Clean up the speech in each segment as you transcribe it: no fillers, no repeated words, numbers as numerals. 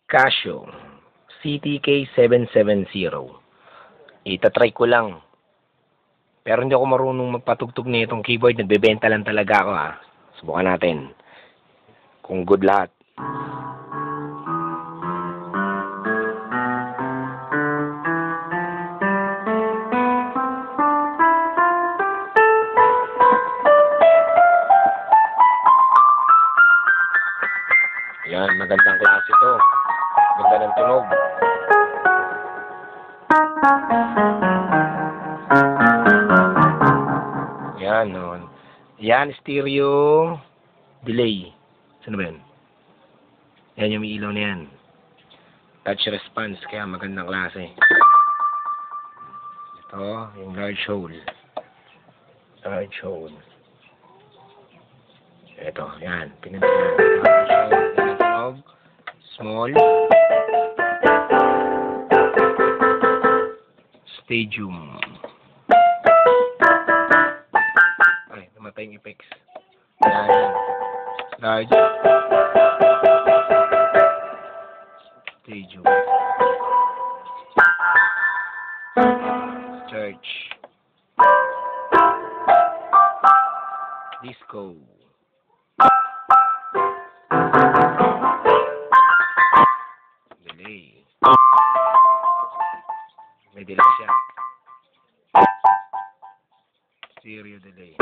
Casio CTK770. Itatry ko lang. Pero hindi ako marunong magpatugtog na itong keyboard. Nagbebenta lang talaga ako ha. Subukan natin. Kung good lahat. Yan, magandang klase to. Ganda ng tunog. Yan, no. Yan, stereo delay. Saan ba yan? Yan yung ilaw na yan. Touch response, kaya magandang klase. Ito, yung large hole. Large hole. Ito, yan. Pinindot yan. Large hole, tunog. Small. Stadium. Ay, namatay yung effects. Yan. Large. Stadium. Church. Disco. Delay. May delay siya. Stereo delay.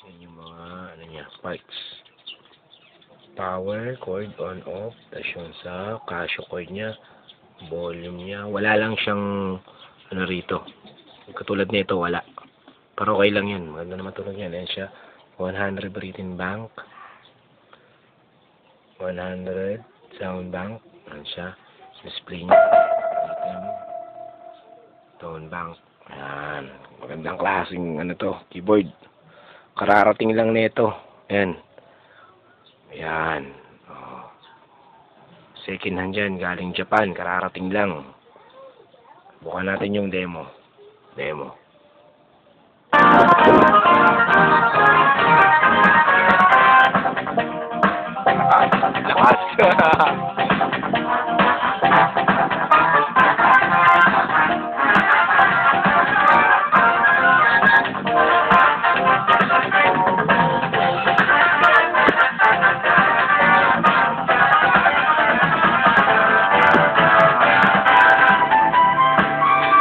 Yan yung mga ano niya, parts. Power, cord on off, tapos yung sa Casio cord niya, volume niya, wala lang siyang ano rito. Katulad nito wala. Pero okay lang yan, maganda naman tunog yan. Ayan siya, 100 breathing bank, 100 sound bank. Ayan siya, display niya, tone bank. Ayan, magandang klaseng ano to, keyboard. Kararating lang nito. Ayan. Ayan. Oh. Second hand dyan, galing Japan. Kararating lang. Bukan natin yung demo. Demo. Lakas.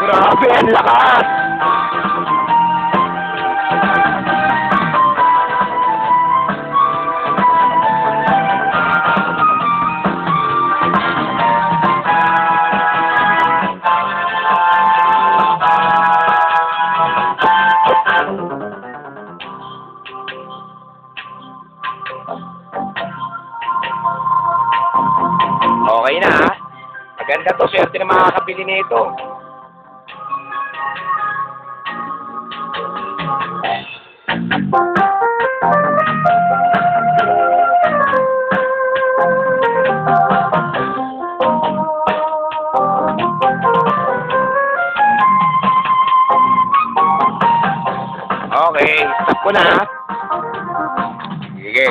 Grabe, ang lakas! Okay na ha. Maganda to, swerte na makakabili nito. Okay, stop ko na ha. Sige.